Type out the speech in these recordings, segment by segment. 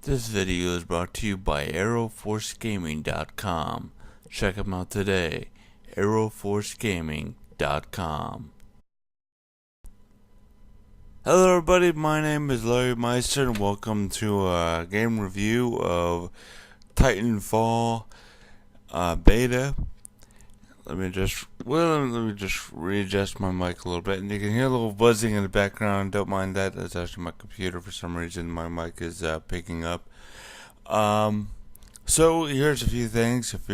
This video is brought to you by AeroForceGaming.com. Check them out today. AeroForceGaming.com. Hello everybody, my name is LarryMyster and welcome to a game review of TitanFall Beta. Let me just readjust my mic a little bit, and you can hear a little buzzing in the background. Don't mind that. That's actually my computer. For some reason, my mic is picking up. So here's a few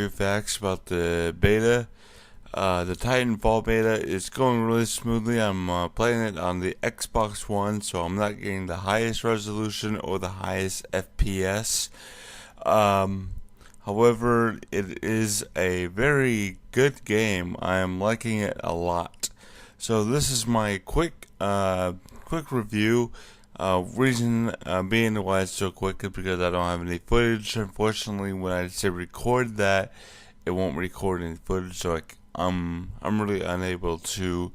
facts about the beta. The TitanFall Beta is going really smoothly. I'm playing it on the Xbox One, so I'm not getting the highest resolution or the highest FPS. However, it is a very good game. I am liking it a lot. So this is my quick review. Reason being why it's so quick is because I don't have any footage. Unfortunately, when I say record that, it won't record any footage. So I'm really unable to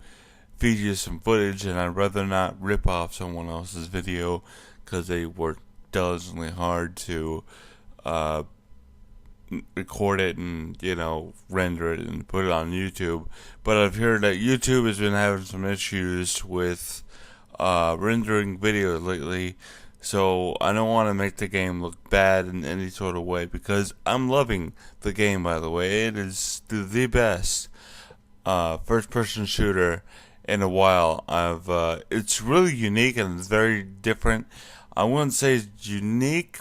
feed you some footage, and I'd rather not rip off someone else's video because they work diligently hard to record it and, render it and put it on YouTube. But I've heard that YouTube has been having some issues with rendering videos lately, so I don't want to make the game look bad in any sort of way, because I'm loving the game, by the way. It is the best first-person shooter in a while. It's really unique and it's very different. I wouldn't say it's unique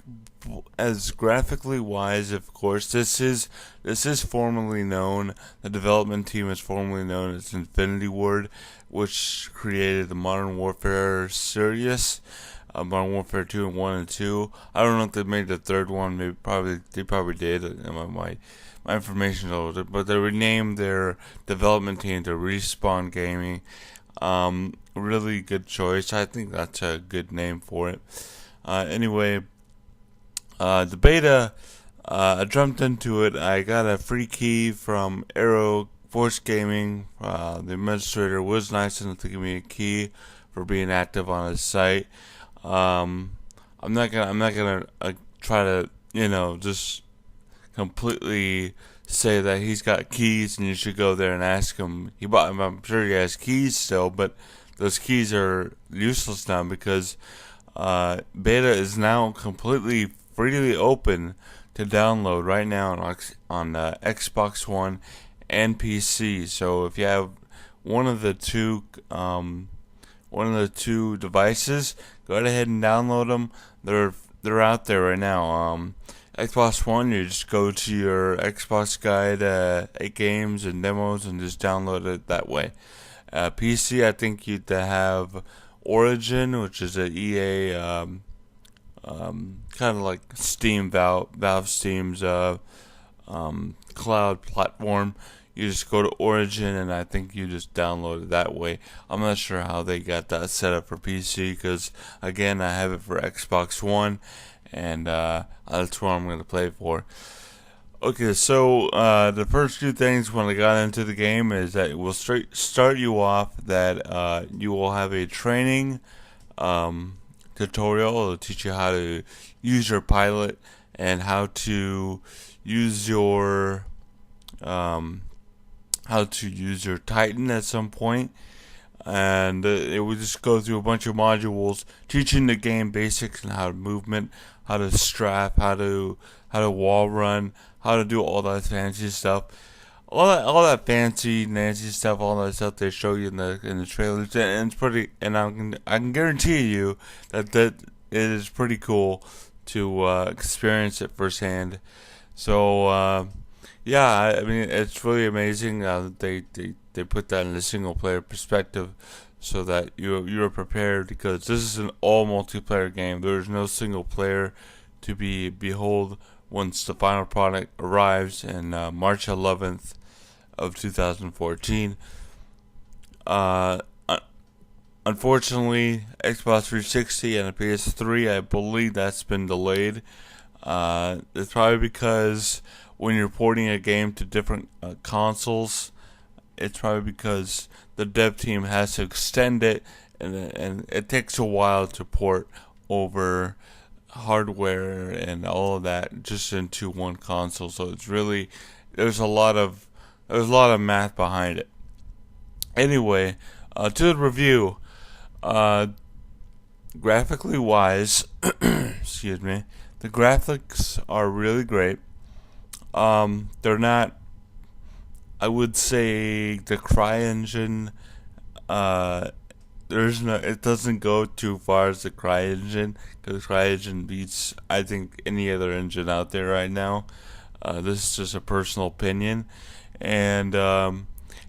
as graphically wise, of course. This is formerly known, the development team is formerly known as Infinity Ward, which created the Modern Warfare series, Modern Warfare 2 and 1 and 2. I don't know if they made the third one. They probably did. My information is older, but they renamed their development team to Respawn Gaming. Really good choice. I think that's a good name for it. Anyway, the beta, I jumped into it. I got a free key from AERO Force Gaming. The administrator was nice enough to give me a key for being active on his site. I'm not gonna try to just completely say that he's got keys and you should go there and ask him. I'm sure he has keys still, but those keys are useless now because beta is now completely freely open to download right now on Xbox One and PC. So if you have one of the two devices, go ahead and download them. They're out there right now. Xbox One, you just go to your Xbox guide, 8 games and demos, and just download it that way. PC, I think you'd have Origin, which is a EA kind of like Steam, Valve Steam's cloud platform. You just go to Origin, and I think you just download it that way. I'm not sure how they got that set up for PC, because again, I have it for Xbox One, and that's what I'm going to play for. Okay, so the first few things when I got into the game is that it will start you off that you will have a training tutorial. It'll teach you how to use your pilot and how to use your Titan at some point. And it will just go through a bunch of modules teaching the game basics and how to movement, how to strap, how to wall run, how to do all that fancy stuff. All that fancy Nancy stuff, all that stuff they show you in the trailers, and it's pretty. And I can guarantee you that it is pretty cool to experience it firsthand. So yeah, I mean, it's really amazing that they put that in a single player perspective, so that you're prepared, because this is an all multiplayer game. There is no single player to behold once the final product arrives in March 11th of 2014. Unfortunately, Xbox 360 and the PS3, I believe that's been delayed. It's probably because when you're porting a game to different consoles, it's probably because the dev team has to extend it, and it takes a while to port over hardware and all of that just into one console. So it's really there's a lot of math behind it. Anyway, to the review. Graphically wise, excuse me, the graphics are really great. They're not. I would say the CryEngine. There's no. It doesn't go too far as the CryEngine, because CryEngine beats, I think, any other engine out there right now. This is just a personal opinion, and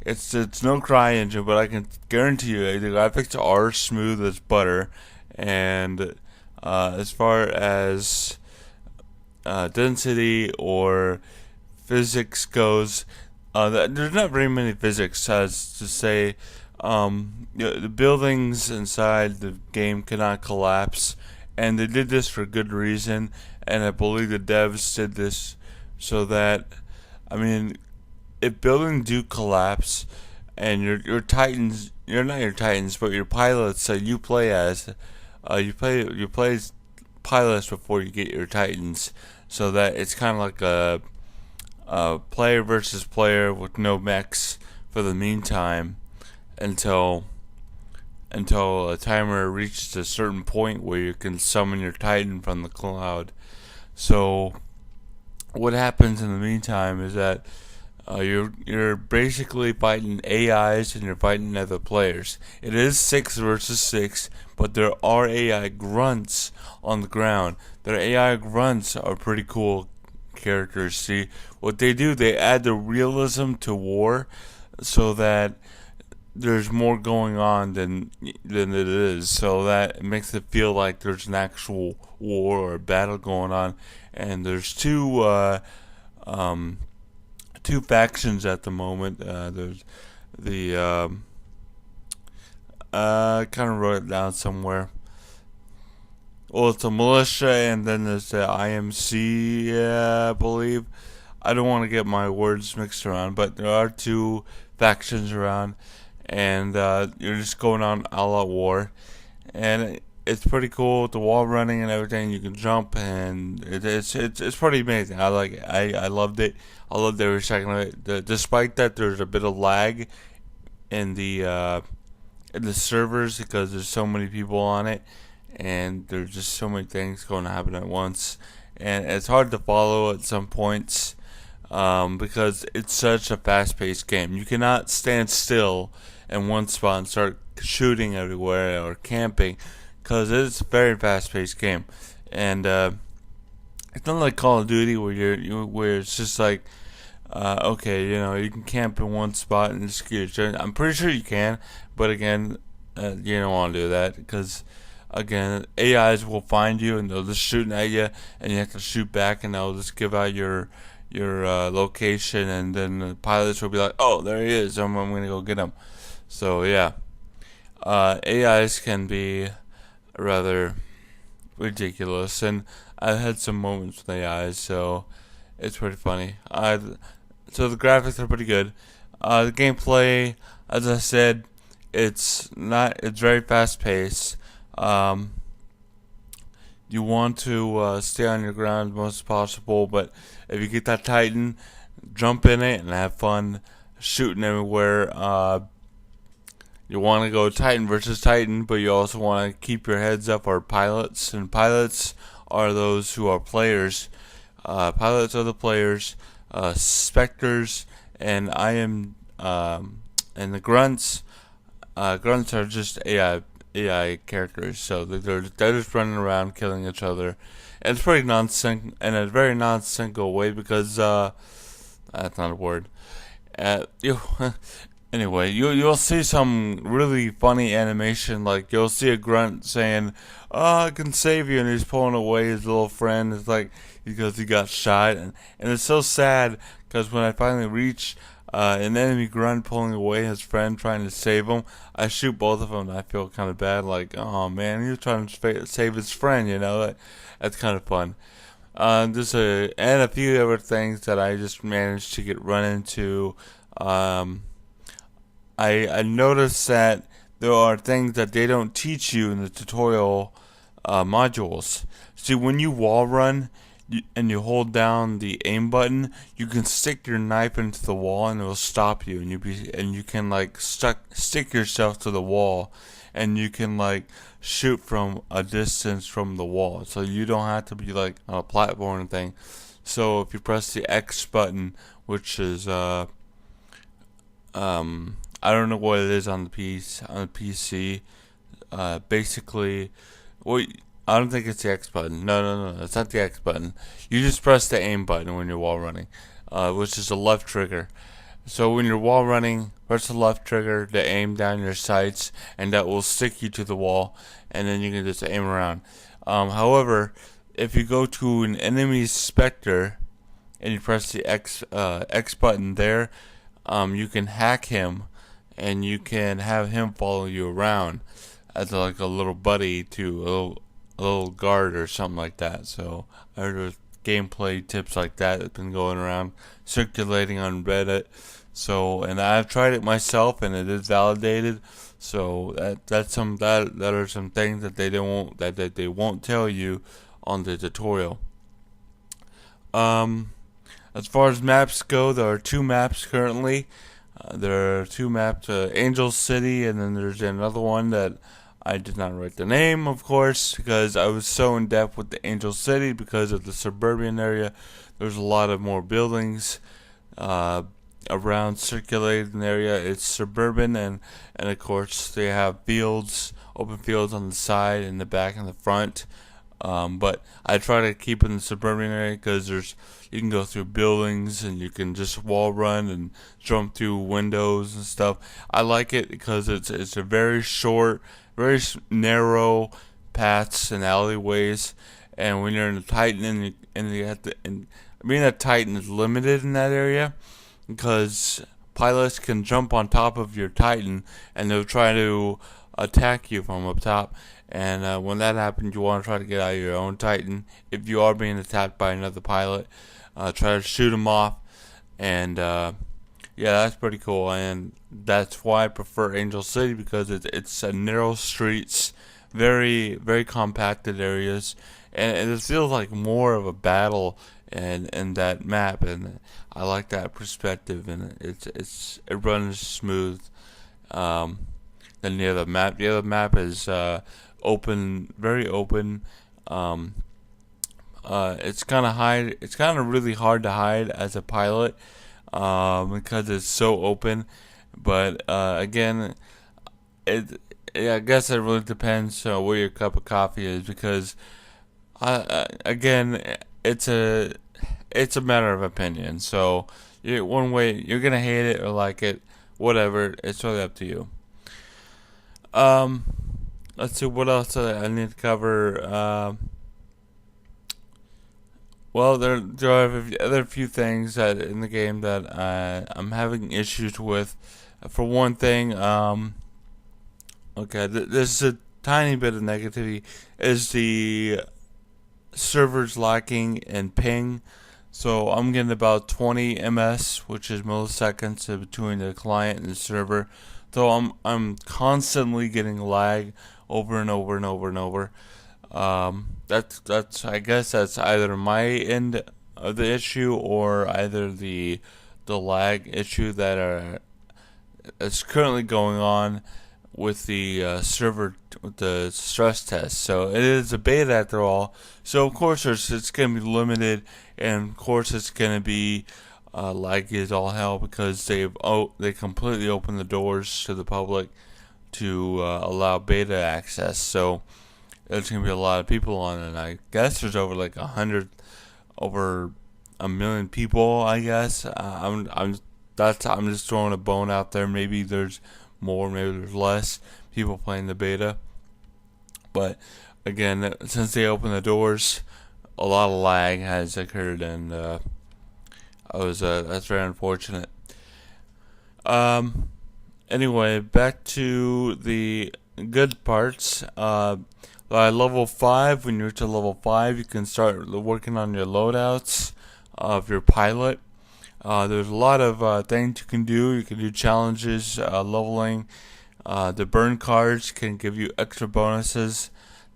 it's no CryEngine, but I can guarantee you the graphics are smooth as butter. And as far as density or physics goes, there's not very many physics, as to say. The buildings inside the game cannot collapse, and they did this for good reason. And I believe the devs did this so that, I mean, if buildings do collapse, and your titans, you're not your titans, but your pilots that you play as, you play as pilots before you get your titans, so that it's kind of like a player versus player with no mechs for the meantime, until a timer reaches a certain point where you can summon your titan from the cloud. So what happens in the meantime is that you're basically fighting AIs and you're fighting other players. It is 6 versus 6, but there are AI grunts on the ground. Their AI grunts are pretty cool characters. See, what they do, they add the realism to war, so that there's more going on than it is, so that it makes it feel like there's an actual war or a battle going on. And there's two factions at the moment. There's the I kind of wrote it down somewhere. Well, it's a militia, and then there's the IMC, I believe. I don't want to get my words mixed around, but there are two factions around, and you're just going on all-out war, and it's pretty cool with the wall running and everything. You can jump, and it's pretty amazing. I like it. I loved it. I loved every second of it. Despite that, there's a bit of lag in the servers, because there's so many people on it, and there's just so many things going to happen at once, and it's hard to follow at some points, because it's such a fast-paced game. You cannot stand still in one spot and start shooting everywhere or camping, because it's a very fast-paced game. And it's not like Call of Duty where it's just like, okay, you can camp in one spot and just get your turn. I'm pretty sure you can, but again, you don't want to do that, because again, AIs will find you and they'll just shoot at you, and you have to shoot back, and they'll just give out your location, and then the pilots will be like, oh, there he is, I'm gonna go get him. So yeah, AIs can be rather ridiculous, and I've had some moments with AIs, so it's pretty funny. So the graphics are pretty good. The gameplay, as I said, it's very fast paced. You want to stay on your ground as much as possible, but if you get that Titan, jump in it and have fun shooting everywhere. You want to go Titan versus Titan, but you also want to keep your heads up for pilots, and pilots are those who are players. Pilots are the players. Specters and and the grunts. Grunts are just AI characters, so they're just running around killing each other, and it's pretty in a very nonsensical way, because that's not a word. Anyway, you'll see some really funny animation, like you'll see a grunt saying, "Oh, I can save you," and he's pulling away his little friend. It's like because he got shot, and it's so sad, because when I finally reach an enemy grunt pulling away his friend trying to save him, I shoot both of them, and I feel kind of bad, like, oh man, he was trying to save his friend, that's kind of fun. And a few other things that I just managed to run into. I noticed that there are things that they don't teach you in the tutorial modules. See, when you wall run and you hold down the aim button, you can stick your knife into the wall and it will stop you, and you can like stick yourself to the wall, and you can like shoot from a distance from the wall, so you don't have to be like on a platform or thing. So if you press the X button, which is I don't know what it is on the PC. Basically, well, I don't think it's the X button. No, it's not the X button. You just press the aim button when you're wall running, which is the left trigger. So when you're wall running, press the left trigger to aim down your sights, and that will stick you to the wall, and then you can just aim around. However, if you go to an enemy's specter and you press the X button there, you can hack him, and you can have him follow you around as like a little buddy to a little guard or something like that. So I heard there's gameplay tips like that that's been going around circulating on Reddit. So, and I've tried it myself, and it is validated. So that are some things that they won't tell you on the tutorial. As far as maps go, there are 2 maps currently. There are 2 maps, Angel City, and then there's another one that I did not write the name, of course, because I was so in depth with the Angel City because of the suburban area. There's a lot of more buildings around circulating area. It's suburban, and of course they have fields, open fields on the side, in the back, and the front. But I try to keep in the suburban area because you can go through buildings, and you can just wall run and jump through windows and stuff. I like it because it's a very short, very narrow paths and alleyways. And when you're in the Titan, being a Titan is limited in that area because pilots can jump on top of your Titan and they'll try to attack you from up top. And when that happens, you want to try to get out of your own Titan. If you are being attacked by another pilot, try to shoot them off. And yeah, that's pretty cool. And that's why I prefer Angel City, because it's narrow streets, very, very compacted areas, and it feels like more of a battle in that map. And I like that perspective, and it runs smooth. Then the other map. The other map is open, very open. It's kind of really hard to hide as a pilot because it's so open. But again, I guess it really depends where your cup of coffee is, because again, it's a matter of opinion. So one way you're gonna hate it or like it, whatever. It's really up to you. Let's see what else I need to cover. Well, there are other few things that in the game that I'm having issues with. For one thing, okay, this is a tiny bit of negativity. Is the servers lacking in ping? So I'm getting about 20 ms, which is milliseconds between the client and the server. So I'm constantly getting lag over and over and over and over. That's I guess that's either my end of the issue or either the lag issue that's currently going on with the server, with the stress test. So it is a beta after all. So of course it's going to be limited, and of course it's going to be laggy as all hell, because they completely opened the doors to the public to allow beta access. So there's gonna be a lot of people on it. I guess there's over like over a million people. I guess I'm just throwing a bone out there. Maybe there's more, maybe there's less people playing the beta. But again, since they opened the doors, a lot of lag has occurred, and that's very unfortunate. Anyway, back to the good parts. By level 5, when you're to level 5, you can start working on your loadouts of your pilot. There's a lot of things you can do. You can do challenges, leveling. The burn cards can give you extra bonuses.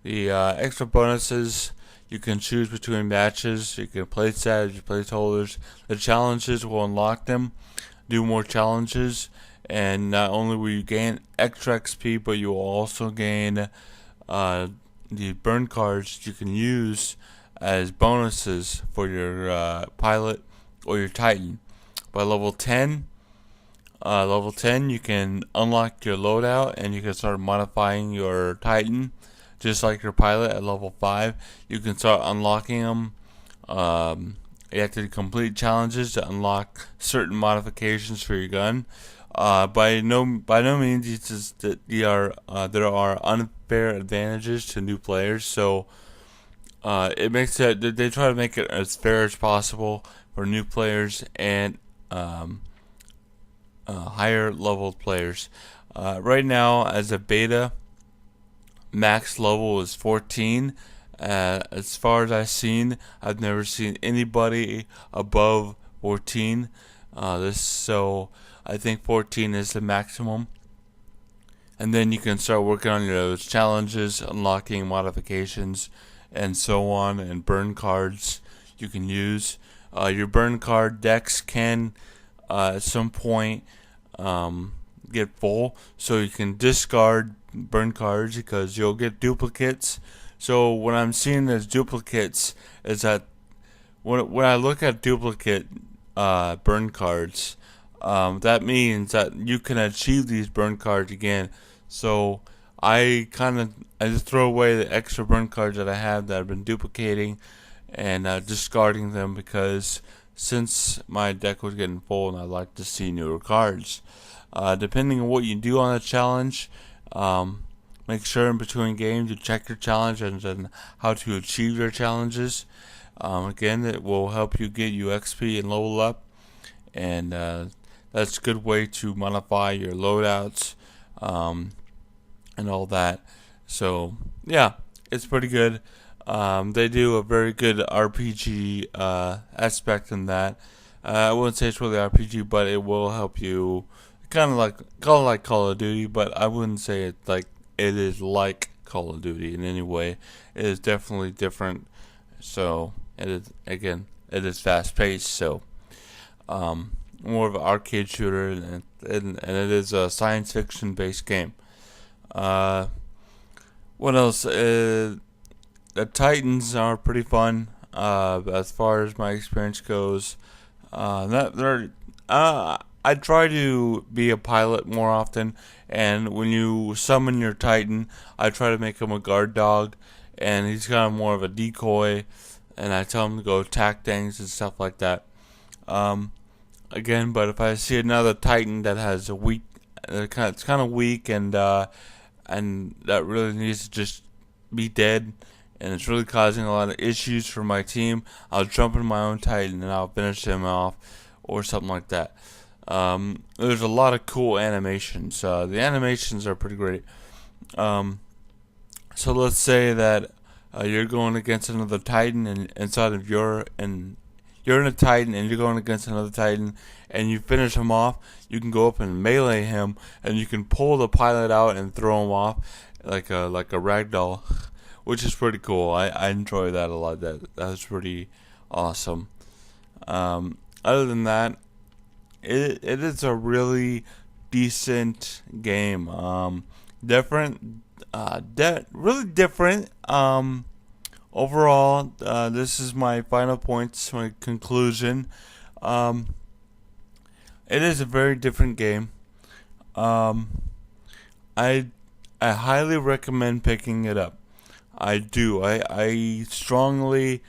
The extra bonuses, you can choose between matches. You can place that as your placeholders. The challenges will unlock them. Do more challenges, and not only will you gain extra XP, but you will also gain the burn cards you can use as bonuses for your pilot or your Titan. By level 10, you can unlock your loadout and you can start modifying your Titan, just like your pilot. At level 5, you can start unlocking them. You have to complete challenges to unlock certain modifications for your gun. By no means is that there are unfair advantages to new players. So it makes it, they try to make it as fair as possible for new players and higher level players. Right now, as a beta, max level is 14. As far as I've seen, I've never seen anybody above 14. So I think 14 is the maximum. And then you can start working on those challenges, unlocking modifications, and so on, and burn cards you can use. Your burn card decks can at some point get full, so you can discard burn cards because you'll get duplicates. So what I'm seeing as duplicates is that when I look at duplicate burn cards, that means that you can achieve these burn cards again. So I just throw away the extra burn cards that I have that I've been duplicating and discarding them, because since my deck was getting full and I'd like to see newer cards. Depending on what you do on the challenge, make sure in between games you check your challenge and how to achieve your challenges. Again, it will help you get XP and level up, and that's a good way to modify your loadouts and all that. So yeah, it's pretty good. They do a very good RPG aspect in that. I wouldn't say it's really RPG, but it will help you, kind of like Call of Duty, but I wouldn't say it is like Call of Duty in any way. It is definitely different. So it is fast paced. So more of an arcade shooter, and it is a science fiction based game. What else? The Titans are pretty fun. As far as my experience goes, I try to be a pilot more often, and when you summon your Titan, I try to make him a guard dog, and he's kind of more of a decoy, and I tell him to go attack things and stuff like that. Again, but if I see another Titan that has a weak, it's kind of weak, and that really needs to just be dead, and it's really causing a lot of issues for my team, I'll jump in my own Titan and I'll finish him off, or something like that. There's a lot of cool animations. The animations are pretty great. So let's say that you're going against another Titan, and you're in a Titan and you're going against another Titan, and you finish him off. You can go up and melee him, and you can pull the pilot out and throw him off like a ragdoll, which is pretty cool. I enjoy that a lot. That's pretty awesome. Other than that, it is a really decent game. Really different. Overall, this is my final points, my conclusion. It is a very different game. I highly recommend picking it up. I do. I strongly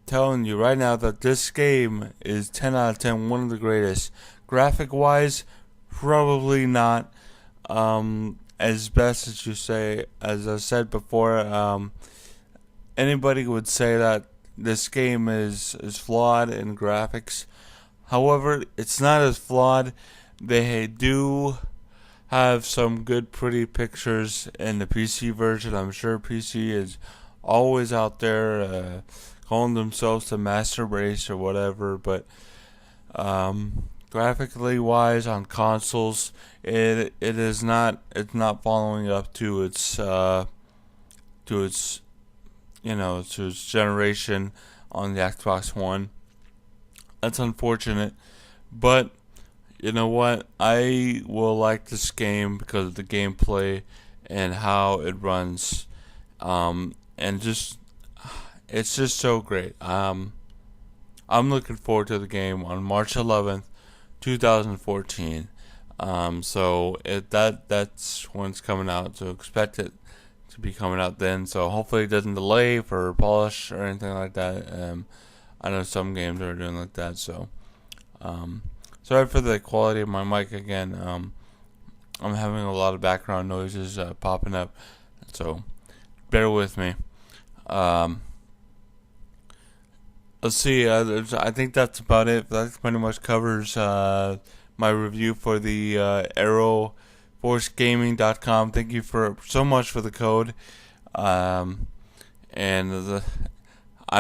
telling you right now that this game is 10 out of 10, one of the greatest. Graphic wise, probably not as best as you say. As I said before, anybody would say that this game is flawed in graphics. However, it's not as flawed. They do have some good, pretty pictures in the PC version. I'm sure PC is always out there calling themselves the master race or whatever, but graphically wise on consoles, it's not following up to its to its generation on the Xbox One. That's unfortunate, but you know what? I will like this game because of the gameplay and how it runs, and just it's just so great. I'm looking forward to the game on March 11th, 2014. So that's when it's coming out. So expect it to be coming out then. So hopefully it doesn't delay for polish or anything like that. I know some games are doing like that. So sorry for the quality of my mic again. I'm having a lot of background noises popping up, so bear with me. Let's see. I think that's about it. That pretty much covers my review for the AERO ForceGaming.com. Thank you so much for the code.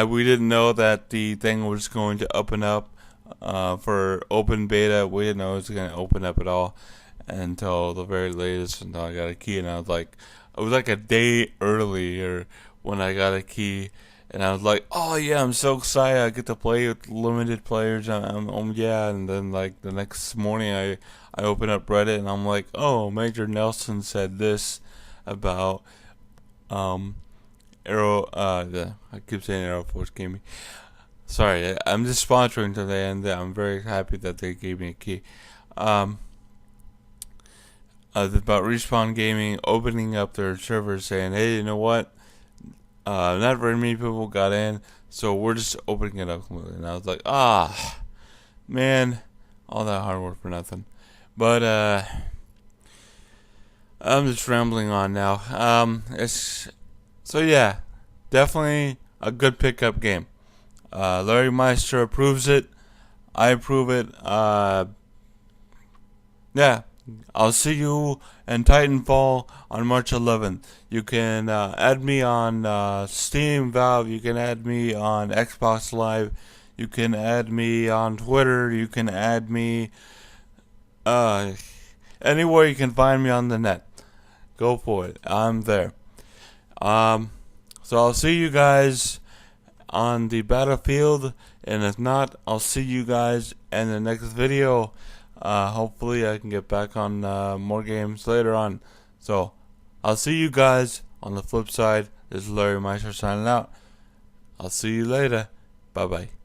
We didn't know that the thing was going to open up for open beta. We didn't know it was going to open up at all until the very latest. Until I got a key, and it was like a day earlier when I got a key. And I was like, oh yeah, I'm so excited. I get to play with limited players. Yeah. And then like the next morning, I open up Reddit and I'm like, oh, Major Nelson said this about AERO. I keep saying AERO Force Gaming. Sorry, I'm just sponsoring today, and I'm very happy that they gave me a key. About Respawn Gaming opening up their servers, saying, hey, you know what? Not very many people got in, so we're just opening it up completely. And I was like, man, all that hard work for nothing. But I'm just rambling on now. So yeah, definitely a good pickup game. LarryMyster approves it. I approve it. Yeah. I'll see you in TitanFall on March 11th. You can add me on Steam, Valve. You can add me on Xbox Live. You can add me on Twitter. You can add me anywhere you can find me on the net. Go for it. I'm there. So I'll see you guys on the battlefield, and if not, I'll see you guys in the next video. Hopefully I can get back on more games later on. So I'll see you guys on the flip side. This is LarryMyster signing out. I'll see you later. Bye bye.